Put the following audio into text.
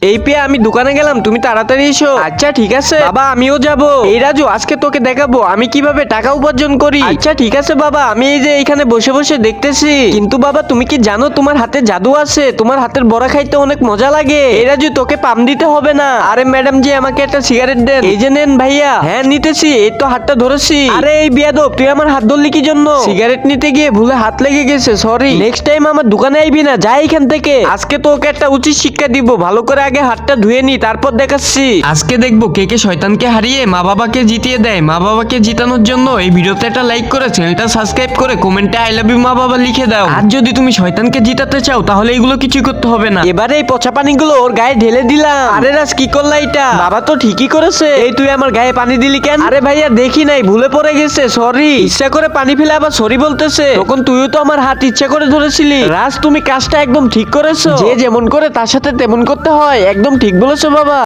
এই পেয়ে আমি দোকানে গেলাম, তুমি তাড়াতাড়ি এসো। আচ্ছা ঠিক আছে বাবা, আমিও যাব। এই রাজু, আজকে তোকে দেখাবো আমি কিভাবে টাকা উপার্জন করি। আচ্ছা ঠিক আছে বাবা, আমি এই যে এখানে বসে বসে দেখতেছি। কিন্তু বাবা তুমি কি জানো তোমার হাতে জাদু আছে? তোমার হাতের বড়া খাইতে অনেক মজা লাগে। এই রাজু, তোকে পাম দিতে হবে না। আরে ম্যাডাম জি, আমাকে একটা সিগারেট দেন। এই যে নেন ভাইয়া। হ্যাঁ নিতেছি, এই তো হাতটা ধরেছি। আরে এই বিয়াদব, তুই আমার হাত ধরলি কি জন্য? সিগারেট নিতে গিয়ে ভুলে হাত লেগে গেছে, সরি। নেক্সট টাইম আমার দোকানে আইবি না, যাই এখান থেকে। আজকে তো ওকে একটা উচিত শিক্ষা দিব। ভালো করে আগে হাতটা ধুয়ে নি, তারপর দেখাচ্ছি। আজকে দেখবো কে কে শয়তানকে হারিয়ে মা বাবাকে জিতিয়ে দেয়। মা বাবাকে জিতানোর জন্য এই ভিডিওতে একটা লাইক করে চ্যানেলটা সাবস্ক্রাইব করে কমেন্টে আই লাভ ইউ মা বাবা লিখে দাও। আর যদি তুমি শয়তানকে জিতাতে চাও তাহলে এগুলো কিছুই করতে হবে না। এবারে এই পচা পানিগুলো ওর গায়ে ঢেলে দিলাম। আরে রাজ, কি করলা এটা? বাবা তো ঠিকই করেছে। এই তুই আমার গায়ে পানি দিলি কেন? আরে ভাইয়া দেখি নাই, ভুলে পড়ে গেছে, সরি। ইচ্ছা করে পানি ফেলে আবার সরি বলতেছে। তখন তুইও তো আমার হাত ইচ্ছা করে ধরেছিলি। রাজ, তুমি কাজটা একদম ঠিক করেছো। যে যেমন করে তার সাথে তেমন করতে হয়। একদম ঠিক বলেছো বাবা।